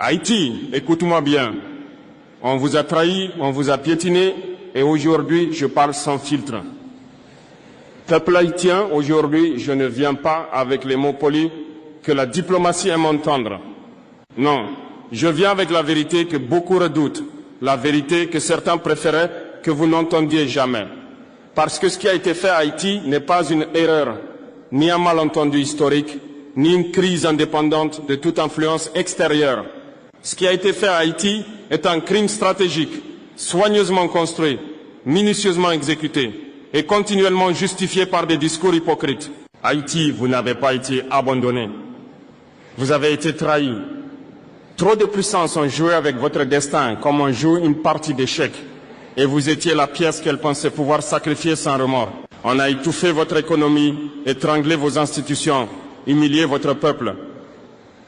Haïti, écoute-moi bien. On vous a trahi, on vous a piétiné, et aujourd'hui, je parle sans filtre. Peuple haïtien, aujourd'hui, je ne viens pas avec les mots polis que la diplomatie aime entendre. Non, je viens avec la vérité que beaucoup redoutent, la vérité que certains préféraient que vous n'entendiez jamais. Parce que ce qui a été fait à Haïti n'est pas une erreur, ni un malentendu historique, ni une crise indépendante de toute influence extérieure. Ce qui a été fait à Haïti est un crime stratégique, soigneusement construit, minutieusement exécuté et continuellement justifié par des discours hypocrites. Haïti, vous n'avez pas été abandonné. Vous avez été trahi. Trop de puissances ont joué avec votre destin comme on joue une partie d'échecs. Et vous étiez la pièce qu'elles pensaient pouvoir sacrifier sans remords. On a étouffé votre économie, étranglé vos institutions, humilié votre peuple.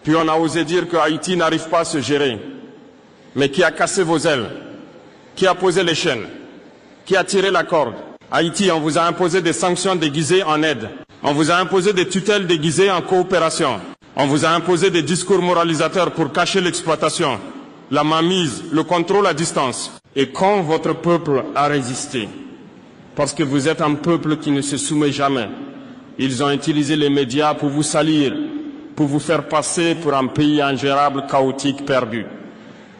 Puis on a osé dire que Haïti n'arrive pas à se gérer. Mais qui a cassé vos ailes? Qui a posé les chaînes? Qui a tiré la corde? Haïti, on vous a imposé des sanctions déguisées en aide. On vous a imposé des tutelles déguisées en coopération. On vous a imposé des discours moralisateurs pour cacher l'exploitation, la mainmise, le contrôle à distance. Et quand votre peuple a résisté, parce que vous êtes un peuple qui ne se soumet jamais, ils ont utilisé les médias pour vous salir, pour vous faire passer pour un pays ingérable, chaotique, perdu.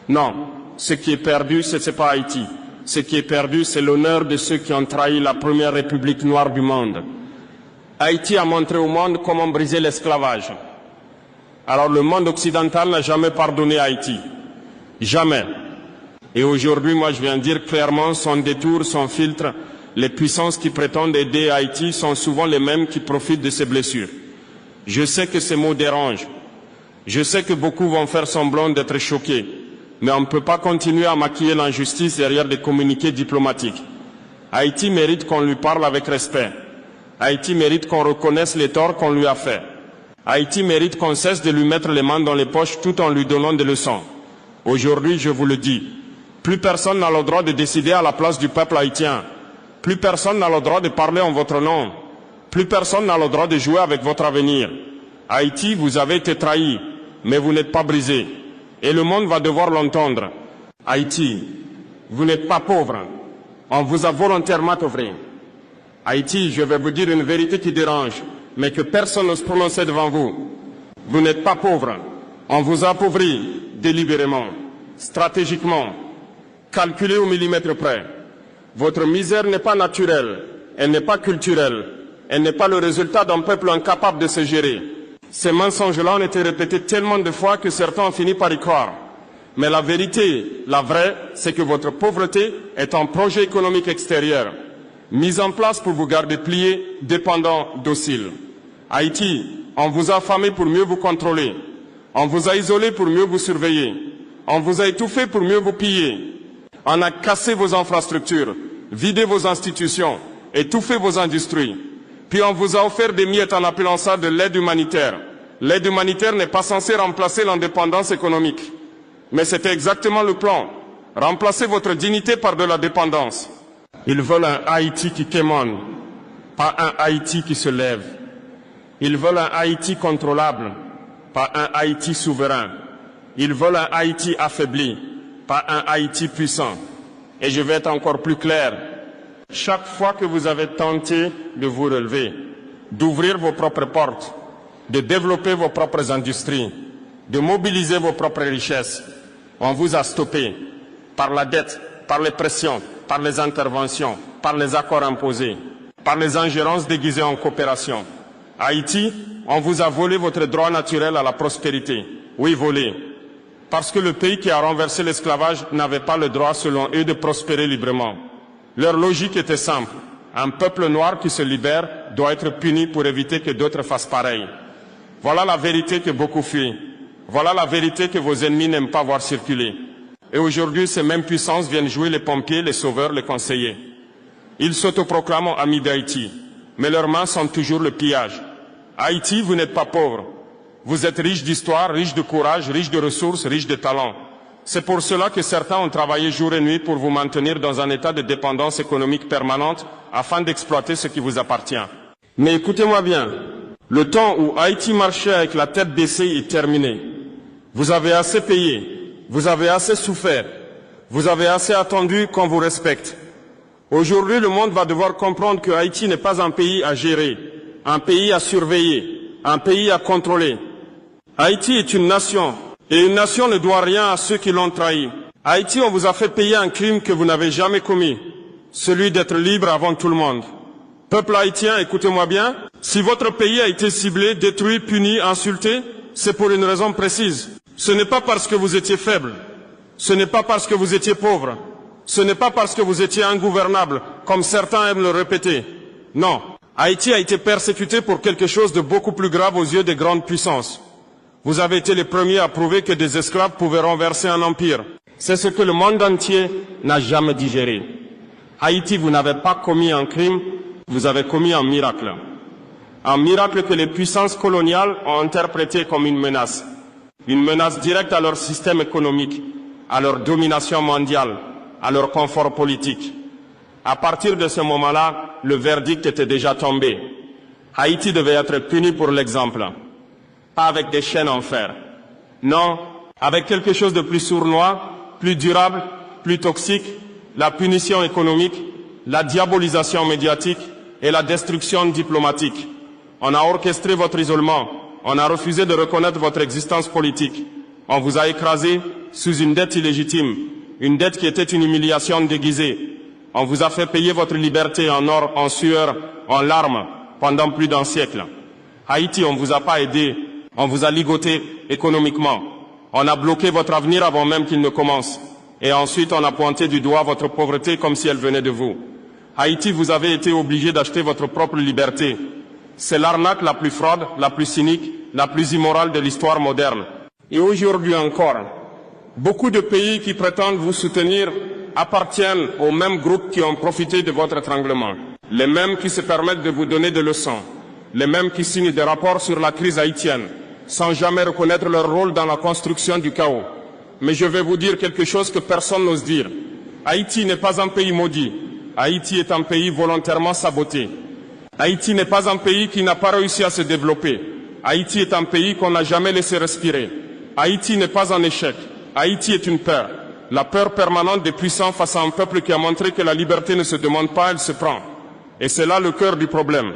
Non, ce qui est perdu, ce n'est pas Haïti. Ce qui est perdu, c'est l'honneur de ceux qui ont trahi la première république noire du monde. Haïti a montré au monde comment briser l'esclavage. Alors le monde occidental n'a jamais pardonné Haïti. Jamais. Et aujourd'hui, moi je viens dire clairement, sans détour, sans filtre, les puissances qui prétendent aider Haïti sont souvent les mêmes qui profitent de ces blessures. Je sais que ces mots dérangent. Je sais que beaucoup vont faire semblant d'être choqués. Mais on ne peut pas continuer à maquiller l'injustice derrière des communiqués diplomatiques. Haïti mérite qu'on lui parle avec respect. Haïti mérite qu'on reconnaisse les torts qu'on lui a faits. Haïti mérite qu'on cesse de lui mettre les mains dans les poches tout en lui donnant des leçons. Aujourd'hui, je vous le dis, plus personne n'a le droit de décider à la place du peuple haïtien. Plus personne n'a le droit de parler en votre nom. Plus personne n'a le droit de jouer avec votre avenir. Haïti, vous avez été trahi, mais vous n'êtes pas brisé. Et le monde va devoir l'entendre. Haïti, vous n'êtes pas pauvre. On vous a volontairement ouvré. Haïti, je vais vous dire une vérité qui dérange, mais que personne n'ose prononcer devant vous. Vous n'êtes pas pauvre. On vous a appauvri délibérément, stratégiquement, calculé au millimètre près. Votre misère n'est pas naturelle, elle n'est pas culturelle, elle n'est pas le résultat d'un peuple incapable de se gérer. Ces mensonges-là ont été répétés tellement de fois que certains ont fini par y croire. Mais la vérité, la vraie, c'est que votre pauvreté est un projet économique extérieur, mis en place pour vous garder pliés, dépendants, dociles. Haïti, on vous a affamé pour mieux vous contrôler. On vous a isolé pour mieux vous surveiller. On vous a étouffé pour mieux vous piller. On a cassé vos infrastructures, vidé vos institutions, étouffé vos industries. Puis on vous a offert des miettes en appelant ça de l'aide humanitaire. L'aide humanitaire n'est pas censée remplacer l'indépendance économique. Mais c'était exactement le plan. Remplacer votre dignité par de la dépendance. Ils veulent un Haïti qui quémande, pas un Haïti qui se lève. Ils veulent un Haïti contrôlable, pas un Haïti souverain. Ils veulent un Haïti affaibli, pas un Haïti puissant. Et je vais être encore plus clair. Chaque fois que vous avez tenté de vous relever, d'ouvrir vos propres portes, de développer vos propres industries, de mobiliser vos propres richesses, on vous a stoppé par la dette, par les pressions, par les interventions, par les accords imposés, par les ingérences déguisées en coopération. Haïti, on vous a volé votre droit naturel à la prospérité. Oui, volé. Parce que le pays qui a renversé l'esclavage n'avait pas le droit, selon eux, de prospérer librement. Leur logique était simple. Un peuple noir qui se libère doit être puni pour éviter que d'autres fassent pareil. Voilà la vérité que beaucoup fuient. Voilà la vérité que vos ennemis n'aiment pas voir circuler. Et aujourd'hui, ces mêmes puissances viennent jouer les pompiers, les sauveurs, les conseillers. Ils s'autoproclament amis d'Haïti, mais leurs mains sont toujours le pillage. Haïti, vous n'êtes pas pauvre. Vous êtes riche d'histoire, riche de courage, riche de ressources, riche de talents. C'est pour cela que certains ont travaillé jour et nuit pour vous maintenir dans un état de dépendance économique permanente afin d'exploiter ce qui vous appartient. Mais écoutez-moi bien, le temps où Haïti marchait avec la tête baissée est terminé. Vous avez assez payé, vous avez assez souffert, vous avez assez attendu qu'on vous respecte. Aujourd'hui, le monde va devoir comprendre que Haïti n'est pas un pays à gérer, un pays à surveiller, un pays à contrôler. Haïti est une nation, et une nation ne doit rien à ceux qui l'ont trahi. Haïti, on vous a fait payer un crime que vous n'avez jamais commis, celui d'être libre avant tout le monde. Peuple haïtien, écoutez-moi bien, si votre pays a été ciblé, détruit, puni, insulté, c'est pour une raison précise. Ce n'est pas parce que vous étiez faible, ce n'est pas parce que vous étiez pauvre, ce n'est pas parce que vous étiez ingouvernable, comme certains aiment le répéter. Non, Haïti a été persécuté pour quelque chose de beaucoup plus grave aux yeux des grandes puissances. Vous avez été les premiers à prouver que des esclaves pouvaient renverser un empire. C'est ce que le monde entier n'a jamais digéré. Haïti, vous n'avez pas commis un crime, vous avez commis un miracle. Un miracle que les puissances coloniales ont interprété comme une menace directe à leur système économique, à leur domination mondiale, à leur confort politique. À partir de ce moment-là, le verdict était déjà tombé. Haïti devait être puni pour l'exemple. Pas avec des chaînes en fer. Non, avec quelque chose de plus sournois, plus durable, plus toxique, la punition économique, la diabolisation médiatique et la destruction diplomatique. On a orchestré votre isolement, on a refusé de reconnaître votre existence politique. On vous a écrasé sous une dette illégitime, une dette qui était une humiliation déguisée. On vous a fait payer votre liberté en or, en sueur, en larmes, pendant plus d'un siècle. Haïti, on ne vous a pas aidé, on vous a ligoté économiquement. On a bloqué votre avenir avant même qu'il ne commence. Et ensuite, on a pointé du doigt votre pauvreté comme si elle venait de vous. Haïti, vous avez été obligé d'acheter votre propre liberté. C'est l'arnaque la plus froide, la plus cynique, la plus immorale de l'histoire moderne. Et aujourd'hui encore, beaucoup de pays qui prétendent vous soutenir appartiennent aux mêmes groupes qui ont profité de votre étranglement. Les mêmes qui se permettent de vous donner des leçons. Les mêmes qui signent des rapports sur la crise haïtienne, sans jamais reconnaître leur rôle dans la construction du chaos. Mais je vais vous dire quelque chose que personne n'ose dire. Haïti n'est pas un pays maudit. Haïti est un pays volontairement saboté. Haïti n'est pas un pays qui n'a pas réussi à se développer. Haïti est un pays qu'on n'a jamais laissé respirer. Haïti n'est pas un échec. Haïti est une peur. La peur permanente des puissants face à un peuple qui a montré que la liberté ne se demande pas, elle se prend. Et c'est là le cœur du problème.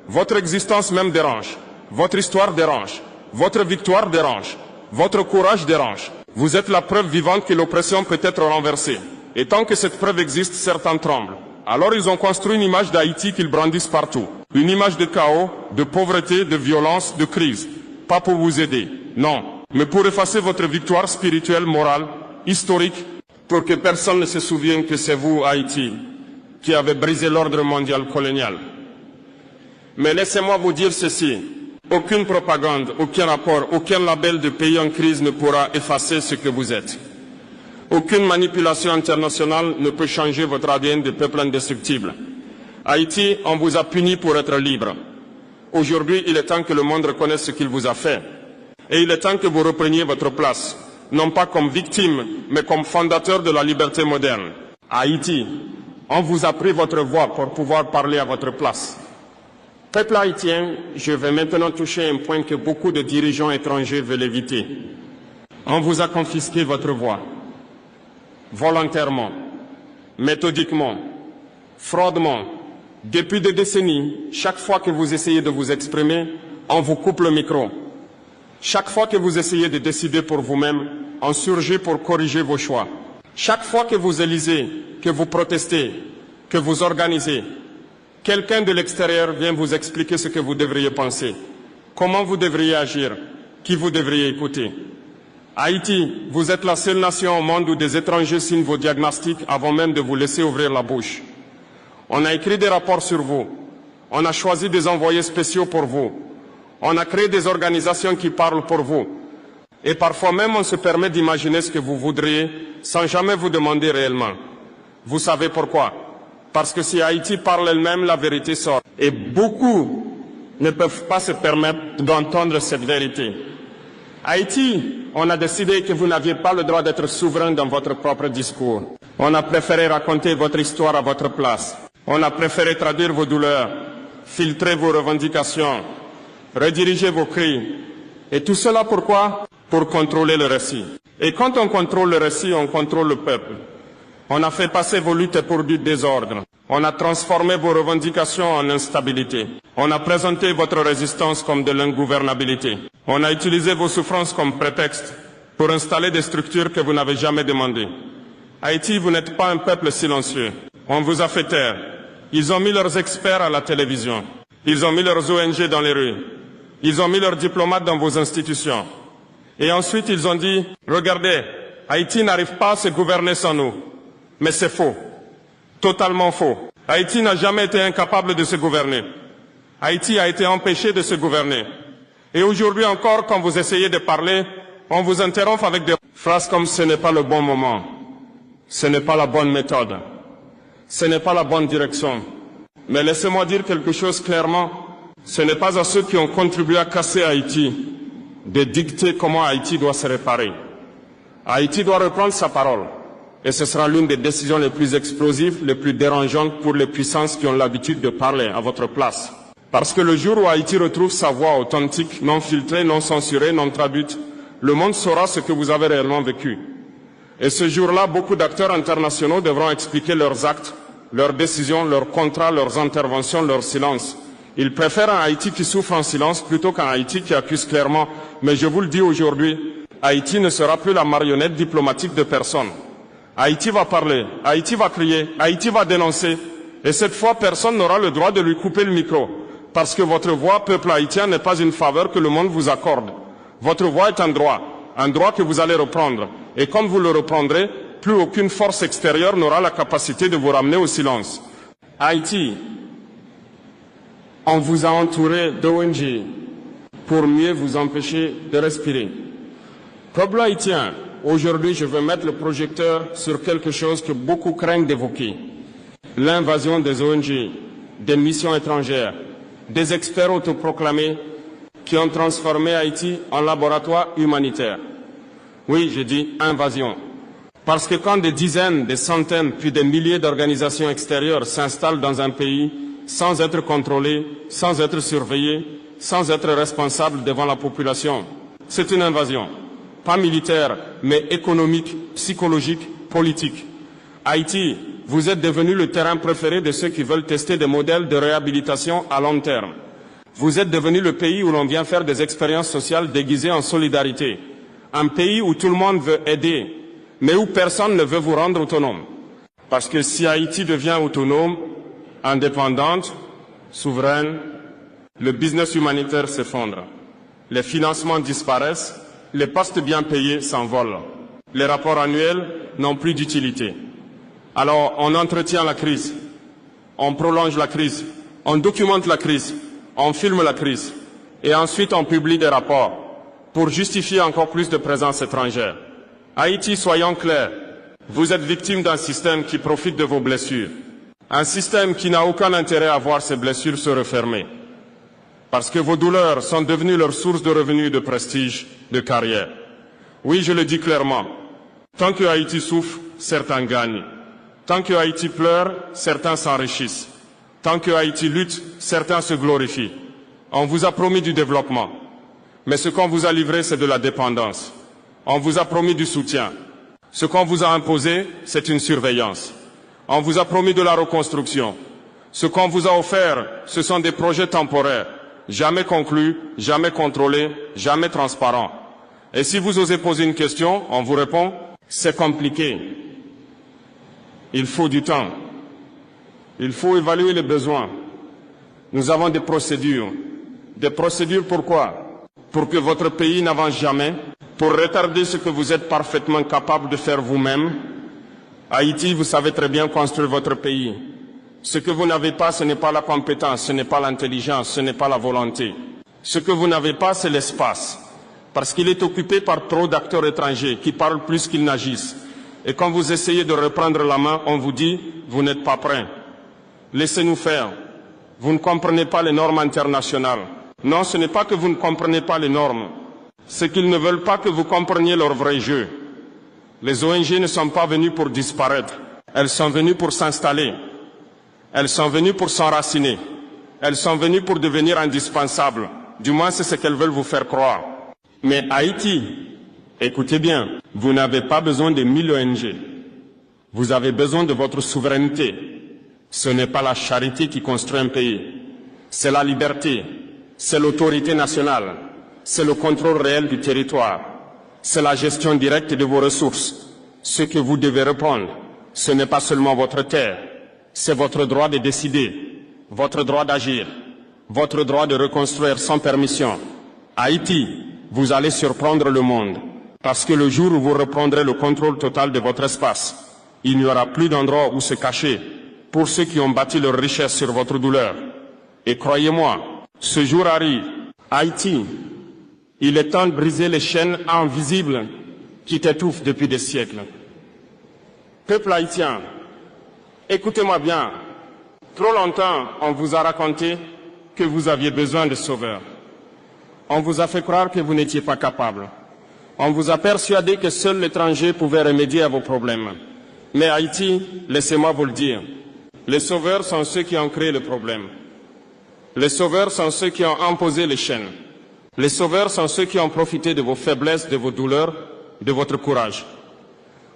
Votre existence même dérange. Votre histoire dérange. Votre victoire dérange. Votre courage dérange. Vous êtes la preuve vivante que l'oppression peut être renversée. Et tant que cette preuve existe, certains tremblent. Alors ils ont construit une image d'Haïti qu'ils brandissent partout. Une image de chaos, de pauvreté, de violence, de crise. Pas pour vous aider, non. Mais pour effacer votre victoire spirituelle, morale, historique, pour que personne ne se souvienne que c'est vous, Haïti, qui avez brisé l'ordre mondial colonial. Mais laissez-moi vous dire ceci. Aucune propagande, aucun rapport, aucun label de pays en crise ne pourra effacer ce que vous êtes. Aucune manipulation internationale ne peut changer votre ADN de peuple indestructible. Haïti, on vous a puni pour être libre. Aujourd'hui, il est temps que le monde reconnaisse ce qu'il vous a fait. Et il est temps que vous repreniez votre place, non pas comme victime, mais comme fondateur de la liberté moderne. Haïti, on vous a pris votre voix pour pouvoir parler à votre place. Peuple haïtien, je vais maintenant toucher un point que beaucoup de dirigeants étrangers veulent éviter. On vous a confisqué votre voix. Volontairement, méthodiquement, fraudement. Depuis des décennies, chaque fois que vous essayez de vous exprimer, on vous coupe le micro. Chaque fois que vous essayez de décider pour vous-même, on surgit pour corriger vos choix. Chaque fois que vous élisez, que vous protestez, que vous organisez, quelqu'un de l'extérieur vient vous expliquer ce que vous devriez penser, comment vous devriez agir, qui vous devriez écouter. Haïti, vous êtes la seule nation au monde où des étrangers signent vos diagnostics avant même de vous laisser ouvrir la bouche. On a écrit des rapports sur vous. On a choisi des envoyés spéciaux pour vous. On a créé des organisations qui parlent pour vous. Et parfois même, on se permet d'imaginer ce que vous voudriez sans jamais vous demander réellement. Vous savez pourquoi? Parce que si Haïti parle elle-même, la vérité sort. Et beaucoup ne peuvent pas se permettre d'entendre cette vérité. Haïti, on a décidé que vous n'aviez pas le droit d'être souverain dans votre propre discours. On a préféré raconter votre histoire à votre place. On a préféré traduire vos douleurs, filtrer vos revendications, rediriger vos cris. Et tout cela pourquoi? pour contrôler le récit. Et quand on contrôle le récit, on contrôle le peuple. On a fait passer vos luttes pour du désordre. On a transformé vos revendications en instabilité. On a présenté votre résistance comme de l'ingouvernabilité. On a utilisé vos souffrances comme prétexte pour installer des structures que vous n'avez jamais demandées. Haïti, vous n'êtes pas un peuple silencieux. On vous a fait taire. Ils ont mis leurs experts à la télévision. Ils ont mis leurs ONG dans les rues. Ils ont mis leurs diplomates dans vos institutions. Et ensuite, ils ont dit, regardez, Haïti n'arrive pas à se gouverner sans nous. Mais c'est faux. Totalement faux. Haïti n'a jamais été incapable de se gouverner. Haïti a été empêché de se gouverner. Et aujourd'hui encore, quand vous essayez de parler, on vous interrompt avec des phrases comme « ce n'est pas le bon moment »,« ce n'est pas la bonne méthode »,« ce n'est pas la bonne direction ». Mais laissez-moi dire quelque chose clairement, ce n'est pas à ceux qui ont contribué à casser Haïti de dicter comment Haïti doit se réparer. Haïti doit reprendre sa parole. Et ce sera l'une des décisions les plus explosives, les plus dérangeantes pour les puissances qui ont l'habitude de parler à votre place. Parce que le jour où Haïti retrouve sa voix authentique, non filtrée, non censurée, non traduite, le monde saura ce que vous avez réellement vécu. Et ce jour-là, beaucoup d'acteurs internationaux devront expliquer leurs actes, leurs décisions, leurs contrats, leurs interventions, leur silence. Ils préfèrent un Haïti qui souffre en silence plutôt qu'un Haïti qui accuse clairement. Mais je vous le dis aujourd'hui, Haïti ne sera plus la marionnette diplomatique de personne. Haïti va parler, Haïti va crier, Haïti va dénoncer. Et cette fois, personne n'aura le droit de lui couper le micro. Parce que votre voix, peuple haïtien, n'est pas une faveur que le monde vous accorde. Votre voix est un droit que vous allez reprendre. Et comme vous le reprendrez, plus aucune force extérieure n'aura la capacité de vous ramener au silence. Haïti, on vous a entouré d'ONG pour mieux vous empêcher de respirer. Peuple haïtien, aujourd'hui, je veux mettre le projecteur sur quelque chose que beaucoup craignent d'évoquer. L'invasion des ONG, des missions étrangères, des experts autoproclamés qui ont transformé Haïti en laboratoire humanitaire. Oui, je dis invasion. Parce que quand des dizaines, des centaines, puis des milliers d'organisations extérieures s'installent dans un pays sans être contrôlées, sans être surveillées, sans être responsables devant la population, c'est une invasion. Pas militaire, mais économique, psychologique, politique. Haïti, vous êtes devenu le terrain préféré de ceux qui veulent tester des modèles de réhabilitation à long terme. Vous êtes devenu le pays où l'on vient faire des expériences sociales déguisées en solidarité. Un pays où tout le monde veut aider, mais où personne ne veut vous rendre autonome. Parce que si Haïti devient autonome, indépendante, souveraine, le business humanitaire s'effondre. Les financements disparaissent, les postes bien payés s'envolent. Les rapports annuels n'ont plus d'utilité. Alors, on entretient la crise, on prolonge la crise, on documente la crise, on filme la crise, et ensuite on publie des rapports pour justifier encore plus de présence étrangère. Haïti, soyons clairs, vous êtes victime d'un système qui profite de vos blessures. Un système qui n'a aucun intérêt à voir ces blessures se refermer. Parce que vos douleurs sont devenues leur source de revenus et de prestige, de carrière. Oui, je le dis clairement, tant que Haïti souffre, certains gagnent. Tant que Haïti pleure, certains s'enrichissent. Tant que Haïti lutte, certains se glorifient. On vous a promis du développement. Mais ce qu'on vous a livré, c'est de la dépendance. On vous a promis du soutien. Ce qu'on vous a imposé, c'est une surveillance. On vous a promis de la reconstruction. Ce qu'on vous a offert, ce sont des projets temporaires, jamais conclus, jamais contrôlés, jamais transparents. Et si vous osez poser une question, on vous répond, c'est compliqué. Il faut du temps. Il faut évaluer les besoins. Nous avons des procédures. Des procédures pourquoi? Pour que votre pays n'avance jamais, pour retarder ce que vous êtes parfaitement capable de faire vous-même. Haïti, vous savez très bien construire votre pays. Ce que vous n'avez pas, ce n'est pas la compétence, ce n'est pas l'intelligence, ce n'est pas la volonté. Ce que vous n'avez pas, c'est l'espace. Parce qu'il est occupé par trop d'acteurs étrangers qui parlent plus qu'ils n'agissent. Et quand vous essayez de reprendre la main, on vous dit « vous n'êtes pas prêts ». Laissez-nous faire. Vous ne comprenez pas les normes internationales. Non, ce n'est pas que vous ne comprenez pas les normes. C'est qu'ils ne veulent pas que vous compreniez leur vrai jeu. Les ONG ne sont pas venues pour disparaître. Elles sont venues pour s'installer. Elles sont venues pour s'enraciner. Elles sont venues pour devenir indispensables. Du moins, c'est ce qu'elles veulent vous faire croire. Mais Haïti, Écoutez bien, vous n'avez pas besoin de 1000 ONG. Vous avez besoin de votre souveraineté. Ce n'est pas la charité qui construit un pays. C'est la liberté, c'est l'autorité nationale, c'est le contrôle réel du territoire, c'est la gestion directe de vos ressources. Ce que vous devez reprendre, ce n'est pas seulement votre terre, c'est votre droit de décider, votre droit d'agir, votre droit de reconstruire sans permission. Haïti, vous allez surprendre le monde, parce que le jour où vous reprendrez le contrôle total de votre espace, il n'y aura plus d'endroit où se cacher pour ceux qui ont bâti leur richesse sur votre douleur. Et croyez-moi, ce jour arrive. Haïti, il est temps de briser les chaînes invisibles qui t'étouffent depuis des siècles. Peuple haïtien, écoutez-moi bien. Trop longtemps, on vous a raconté que vous aviez besoin de sauveurs. On vous a fait croire que vous n'étiez pas capable. On vous a persuadé que seul l'étranger pouvait remédier à vos problèmes. Mais Haïti, laissez-moi vous le dire, les sauveurs sont ceux qui ont créé le problème. Les sauveurs sont ceux qui ont imposé les chaînes. Les sauveurs sont ceux qui ont profité de vos faiblesses, de vos douleurs, de votre courage.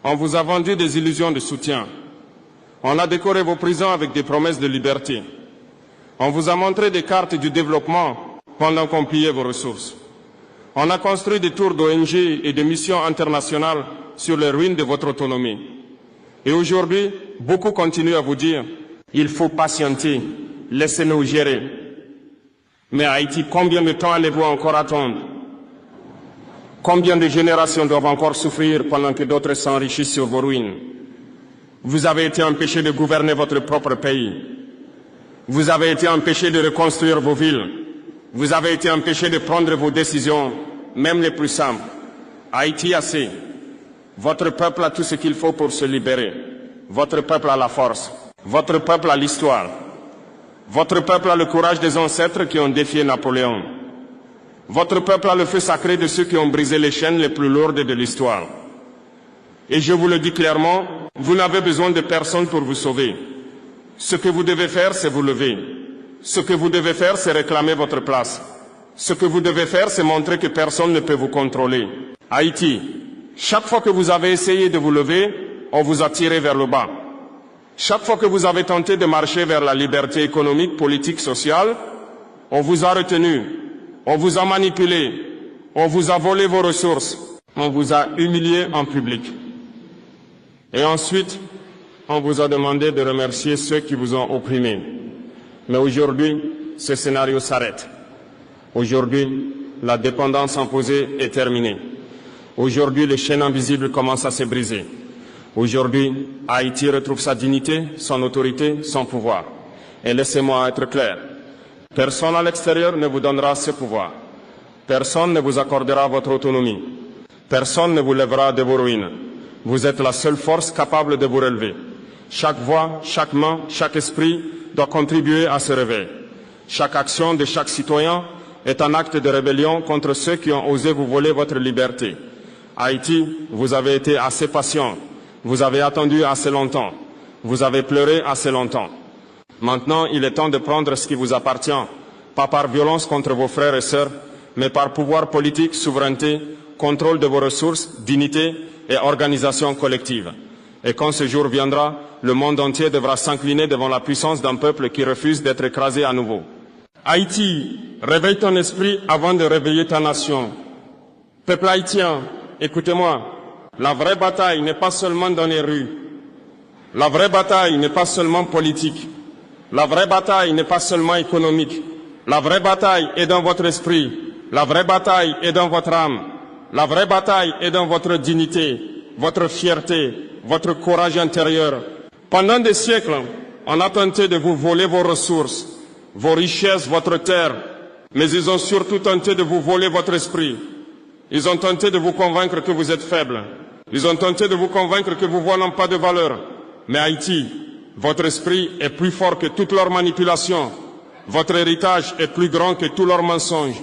On vous a vendu des illusions de soutien. On a décoré vos prisons avec des promesses de liberté. On vous a montré des cartes du développement pendant qu'on pillait vos ressources. On a construit des tours d'ONG et de missions internationales sur les ruines de votre autonomie. Et aujourd'hui, beaucoup continuent à vous dire « il faut patienter, laissez-nous gérer ». Mais Haïti, combien de temps allez-vous encore attendre? Combien de générations doivent encore souffrir pendant que d'autres s'enrichissent sur vos ruines? Vous avez été empêchés de gouverner votre propre pays. Vous avez été empêchés de reconstruire vos villes. Vous avez été empêchés de prendre vos décisions, même les plus simples. Haïti assez. Votre peuple a tout ce qu'il faut pour se libérer. Votre peuple a la force. Votre peuple a l'histoire. Votre peuple a le courage des ancêtres qui ont défié Napoléon. Votre peuple a le feu sacré de ceux qui ont brisé les chaînes les plus lourdes de l'histoire. Et je vous le dis clairement, vous n'avez besoin de personne pour vous sauver. Ce que vous devez faire, c'est vous lever. Ce que vous devez faire, c'est réclamer votre place. Ce que vous devez faire, c'est montrer que personne ne peut vous contrôler. Haïti, chaque fois que vous avez essayé de vous lever, on vous a tiré vers le bas. Chaque fois que vous avez tenté de marcher vers la liberté économique, politique, sociale, on vous a retenu, on vous a manipulé, on vous a volé vos ressources, on vous a humilié en public. Et ensuite, on vous a demandé de remercier ceux qui vous ont opprimé. Mais aujourd'hui, ce scénario s'arrête. Aujourd'hui, la dépendance imposée est terminée. Aujourd'hui, les chaînes invisibles commencent à se briser. Aujourd'hui, Haïti retrouve sa dignité, son autorité, son pouvoir. Et laissez-moi être clair. Personne à l'extérieur ne vous donnera ce pouvoir. Personne ne vous accordera votre autonomie. Personne ne vous lèvera de vos ruines. Vous êtes la seule force capable de vous relever. Chaque voix, chaque main, chaque esprit doit contribuer à ce réveil. Chaque action de chaque citoyen est un acte de rébellion contre ceux qui ont osé vous voler votre liberté. Haïti, vous avez été assez patient. Vous avez attendu assez longtemps. Vous avez pleuré assez longtemps. Maintenant, il est temps de prendre ce qui vous appartient, pas par violence contre vos frères et sœurs, mais par pouvoir politique, souveraineté, contrôle de vos ressources, dignité et organisation collective. Et quand ce jour viendra, le monde entier devra s'incliner devant la puissance d'un peuple qui refuse d'être écrasé à nouveau. Haïti, réveille ton esprit avant de réveiller ta nation. Peuple haïtien, écoutez-moi. La vraie bataille n'est pas seulement dans les rues. La vraie bataille n'est pas seulement politique. La vraie bataille n'est pas seulement économique. La vraie bataille est dans votre esprit. La vraie bataille est dans votre âme. La vraie bataille est dans votre dignité, votre fierté, votre courage intérieur. Pendant des siècles, on a tenté de vous voler vos ressources, vos richesses, votre terre. Mais ils ont surtout tenté de vous voler votre esprit. Ils ont tenté de vous convaincre que vous êtes faible. Ils ont tenté de vous convaincre que vos voix n'ont pas de valeur. Mais Haïti, votre esprit est plus fort que toute leur manipulation. Votre héritage est plus grand que tous leurs mensonges.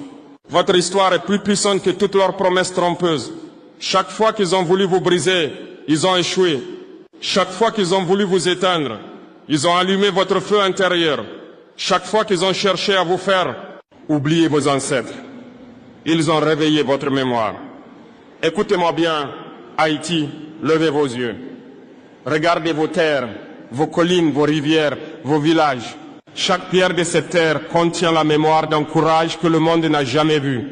Votre histoire est plus puissante que toutes leurs promesses trompeuses. Chaque fois qu'ils ont voulu vous briser, ils ont échoué. Chaque fois qu'ils ont voulu vous éteindre, ils ont allumé votre feu intérieur. Chaque fois qu'ils ont cherché à vous faire oublier vos ancêtres, ils ont réveillé votre mémoire. Écoutez-moi bien, Haïti, levez vos yeux. Regardez vos terres, vos collines, vos rivières, vos villages. Chaque pierre de cette terre contient la mémoire d'un courage que le monde n'a jamais vu.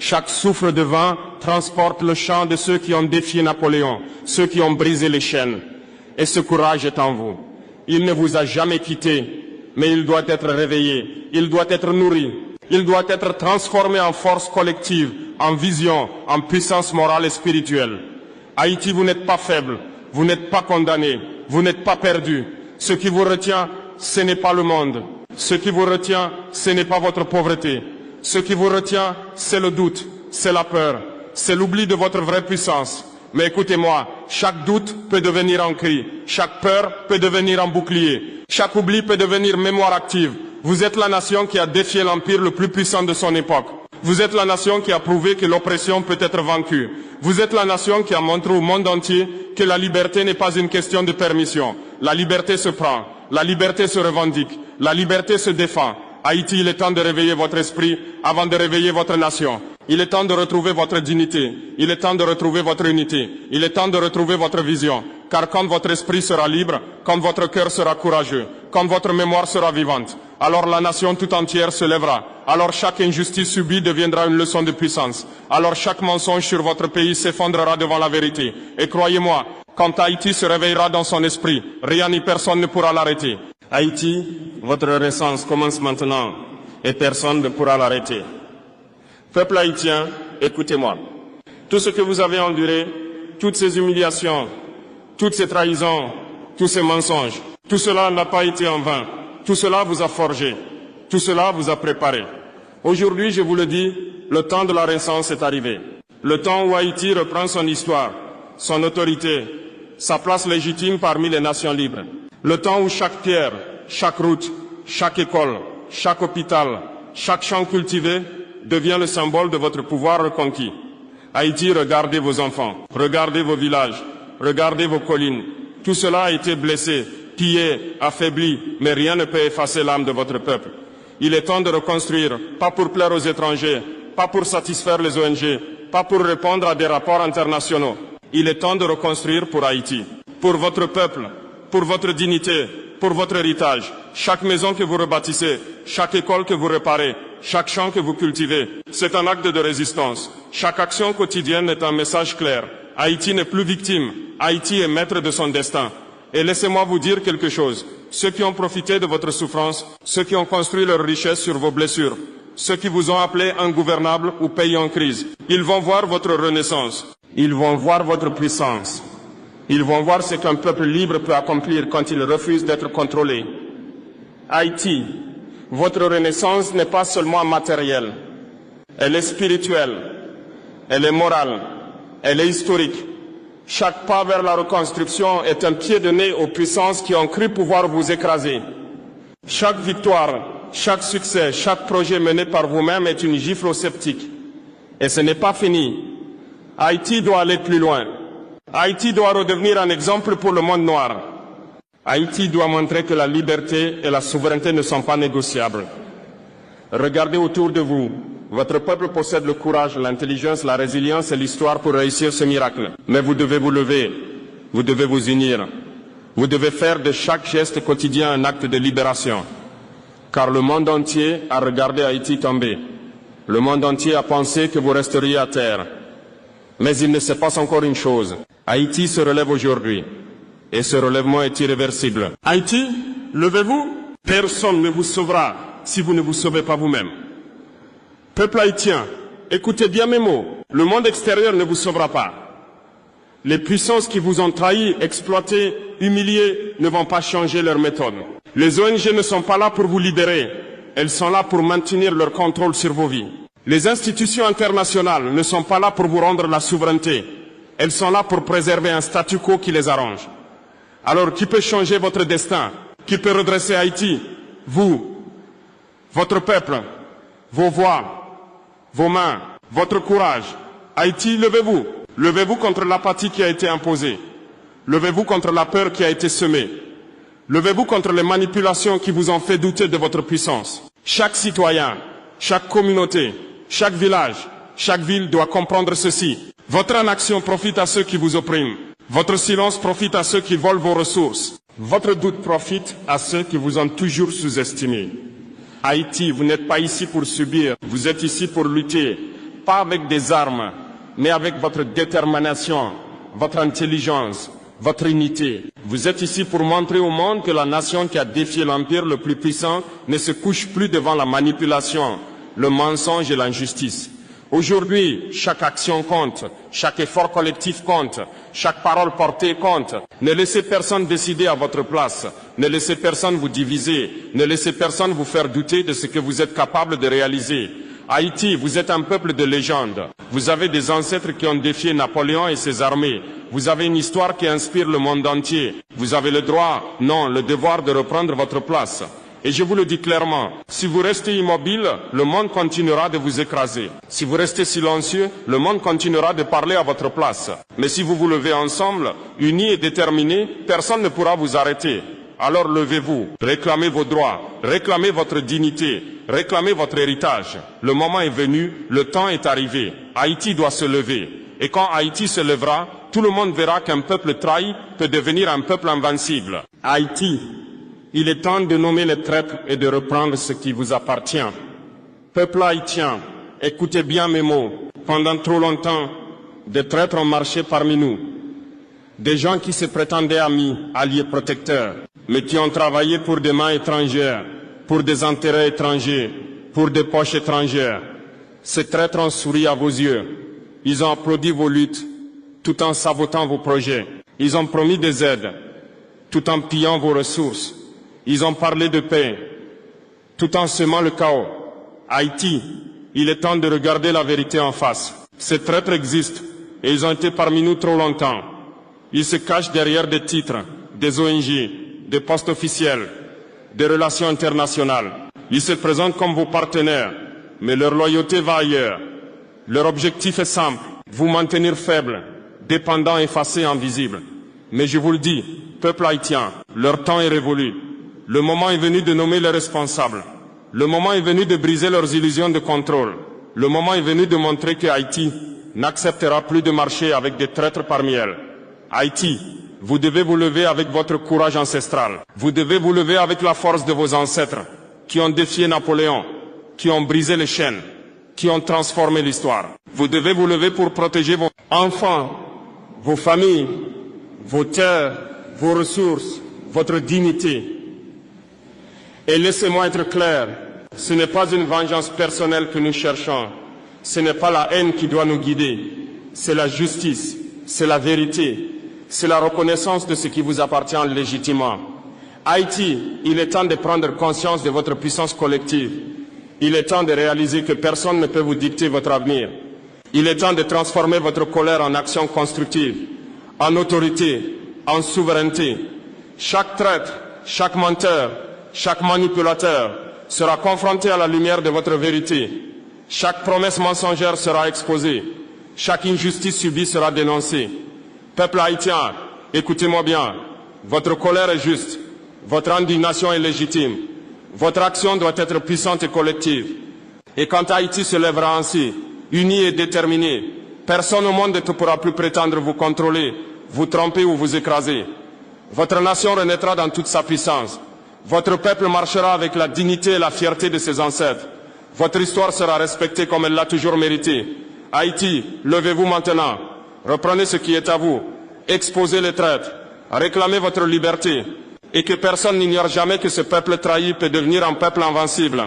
Chaque souffle de vent transporte le chant de ceux qui ont défié Napoléon, ceux qui ont brisé les chaînes. Et ce courage est en vous. Il ne vous a jamais quitté, mais il doit être réveillé, il doit être nourri, il doit être transformé en force collective, en vision, en puissance morale et spirituelle. Haïti, vous n'êtes pas faible, vous n'êtes pas condamné, vous n'êtes pas perdu. Ce qui vous retient, ce n'est pas le monde. Ce qui vous retient, ce n'est pas votre pauvreté. Ce qui vous retient, c'est le doute, c'est la peur, c'est l'oubli de votre vraie puissance. Mais écoutez-moi, chaque doute peut devenir un cri, chaque peur peut devenir un bouclier, chaque oubli peut devenir mémoire active. Vous êtes la nation qui a défié l'empire le plus puissant de son époque. Vous êtes la nation qui a prouvé que l'oppression peut être vaincue. Vous êtes la nation qui a montré au monde entier que la liberté n'est pas une question de permission. La liberté se prend, la liberté se revendique, la liberté se défend. Haïti, il est temps de réveiller votre esprit avant de réveiller votre nation. Il est temps de retrouver votre dignité. Il est temps de retrouver votre unité. Il est temps de retrouver votre vision. Car quand votre esprit sera libre, quand votre cœur sera courageux, quand votre mémoire sera vivante, alors la nation tout entière se lèvera. Alors chaque injustice subie deviendra une leçon de puissance. Alors chaque mensonge sur votre pays s'effondrera devant la vérité. Et croyez-moi, quand Haïti se réveillera dans son esprit, rien ni personne ne pourra l'arrêter. Haïti, votre renaissance commence maintenant et personne ne pourra l'arrêter. Peuple haïtien, écoutez-moi. Tout ce que vous avez enduré, toutes ces humiliations, toutes ces trahisons, tous ces mensonges, tout cela n'a pas été en vain. Tout cela vous a forgé. Tout cela vous a préparé. Aujourd'hui, je vous le dis, le temps de la renaissance est arrivé. Le temps où Haïti reprend son histoire, son autorité, sa place légitime parmi les nations libres. Le temps où chaque pierre, chaque route, chaque école, chaque hôpital, chaque champ cultivé devient le symbole de votre pouvoir reconquis. Haïti, regardez vos enfants, regardez vos villages, regardez vos collines. Tout cela a été blessé, pillé, affaibli, mais rien ne peut effacer l'âme de votre peuple. Il est temps de reconstruire, pas pour plaire aux étrangers, pas pour satisfaire les ONG, pas pour répondre à des rapports internationaux. Il est temps de reconstruire pour Haïti, pour votre peuple, pour votre dignité, pour votre héritage. Chaque maison que vous rebâtissez, chaque école que vous réparez, chaque champ que vous cultivez, c'est un acte de résistance. Chaque action quotidienne est un message clair. Haïti n'est plus victime, Haïti est maître de son destin. Et laissez-moi vous dire quelque chose. Ceux qui ont profité de votre souffrance, ceux qui ont construit leur richesse sur vos blessures, ceux qui vous ont appelé ingouvernables ou pays en crise, ils vont voir votre renaissance. Ils vont voir votre puissance. Ils vont voir ce qu'un peuple libre peut accomplir quand il refuse d'être contrôlé. Haïti, votre renaissance n'est pas seulement matérielle. Elle est spirituelle, elle est morale, elle est historique. Chaque pas vers la reconstruction est un pied de nez aux puissances qui ont cru pouvoir vous écraser. Chaque victoire, chaque succès, chaque projet mené par vous-même est une gifle aux sceptiques. Et ce n'est pas fini. Haïti doit aller plus loin. Haïti doit redevenir un exemple pour le monde noir. Haïti doit montrer que la liberté et la souveraineté ne sont pas négociables. Regardez autour de vous. Votre peuple possède le courage, l'intelligence, la résilience et l'histoire pour réussir ce miracle. Mais vous devez vous lever, vous devez vous unir. Vous devez faire de chaque geste quotidien un acte de libération. Car le monde entier a regardé Haïti tomber. Le monde entier a pensé que vous resteriez à terre. Mais il ne se passe encore une chose. Haïti se relève aujourd'hui. Et ce relèvement est irréversible. Haïti, levez-vous. Personne ne vous sauvera si vous ne vous sauvez pas vous-même. Peuple haïtien, écoutez bien mes mots. Le monde extérieur ne vous sauvera pas. Les puissances qui vous ont trahi, exploité, humilié ne vont pas changer leur méthode. Les ONG ne sont pas là pour vous libérer. Elles sont là pour maintenir leur contrôle sur vos vies. Les institutions internationales ne sont pas là pour vous rendre la souveraineté. Elles sont là pour préserver un statu quo qui les arrange. Alors qui peut changer votre destin? Qui peut redresser Haïti? Vous, votre peuple, vos voix, vos mains, votre courage. Haïti, levez-vous. Levez-vous contre l'apathie qui a été imposée. Levez-vous contre la peur qui a été semée. Levez-vous contre les manipulations qui vous ont fait douter de votre puissance. Chaque citoyen, chaque communauté, chaque village, chaque ville doit comprendre ceci. Votre inaction profite à ceux qui vous oppriment. Votre silence profite à ceux qui volent vos ressources. Votre doute profite à ceux qui vous ont toujours sous-estimé. Haïti, vous n'êtes pas ici pour subir, vous êtes ici pour lutter, pas avec des armes, mais avec votre détermination, votre intelligence, votre unité. Vous êtes ici pour montrer au monde que la nation qui a défié l'empire le plus puissant ne se couche plus devant la manipulation, le mensonge et l'injustice. Aujourd'hui, chaque action compte, chaque effort collectif compte, chaque parole portée compte. Ne laissez personne décider à votre place, ne laissez personne vous diviser, ne laissez personne vous faire douter de ce que vous êtes capable de réaliser. Haïti, vous êtes un peuple de légende. Vous avez des ancêtres qui ont défié Napoléon et ses armées. Vous avez une histoire qui inspire le monde entier. Vous avez le droit, non, le devoir de reprendre votre place. Et je vous le dis clairement, si vous restez immobile, le monde continuera de vous écraser. Si vous restez silencieux, le monde continuera de parler à votre place. Mais si vous vous levez ensemble, unis et déterminés, personne ne pourra vous arrêter. Alors levez-vous, réclamez vos droits, réclamez votre dignité, réclamez votre héritage. Le moment est venu, le temps est arrivé. Haïti doit se lever. Et quand Haïti se lèvera, tout le monde verra qu'un peuple trahi peut devenir un peuple invincible. Haïti, il est temps de nommer les traîtres et de reprendre ce qui vous appartient. Peuple haïtien, écoutez bien mes mots. Pendant trop longtemps, des traîtres ont marché parmi nous. Des gens qui se prétendaient amis, alliés protecteurs, mais qui ont travaillé pour des mains étrangères, pour des intérêts étrangers, pour des poches étrangères. Ces traîtres ont souri à vos yeux. Ils ont applaudi vos luttes, tout en sabotant vos projets. Ils ont promis des aides, tout en pillant vos ressources. Ils ont parlé de paix, tout en semant le chaos. Haïti, il est temps de regarder la vérité en face. Ces traîtres existent et ils ont été parmi nous trop longtemps. Ils se cachent derrière des titres, des ONG, des postes officiels, des relations internationales. Ils se présentent comme vos partenaires, mais leur loyauté va ailleurs. Leur objectif est simple, vous maintenir faible, dépendant, effacé, invisible. Mais je vous le dis, peuple haïtien, leur temps est révolu. Le moment est venu de nommer les responsables. Le moment est venu de briser leurs illusions de contrôle. Le moment est venu de montrer que Haïti n'acceptera plus de marcher avec des traîtres parmi elles. Haïti, vous devez vous lever avec votre courage ancestral. Vous devez vous lever avec la force de vos ancêtres qui ont défié Napoléon, qui ont brisé les chaînes, qui ont transformé l'histoire. Vous devez vous lever pour protéger vos enfants, vos familles, vos terres, vos ressources, votre dignité. Et laissez-moi être clair, ce n'est pas une vengeance personnelle que nous cherchons, ce n'est pas la haine qui doit nous guider, c'est la justice, c'est la vérité, c'est la reconnaissance de ce qui vous appartient légitimement. Haïti, il est temps de prendre conscience de votre puissance collective. Il est temps de réaliser que personne ne peut vous dicter votre avenir. Il est temps de transformer votre colère en action constructive, en autorité, en souveraineté. Chaque traître, chaque menteur, chaque manipulateur sera confronté à la lumière de votre vérité. Chaque promesse mensongère sera exposée. Chaque injustice subie sera dénoncée. Peuple haïtien, écoutez-moi bien. Votre colère est juste. Votre indignation est légitime. Votre action doit être puissante et collective. Et quand Haïti se lèvera ainsi, unie et déterminée, personne au monde ne pourra plus prétendre vous contrôler, vous tromper ou vous écraser. Votre nation renaîtra dans toute sa puissance. Votre peuple marchera avec la dignité et la fierté de ses ancêtres. Votre histoire sera respectée comme elle l'a toujours mérité. Haïti, levez-vous maintenant. Reprenez ce qui est à vous. Exposez les traîtres. Réclamez votre liberté. Et que personne n'ignore jamais que ce peuple trahi peut devenir un peuple invincible.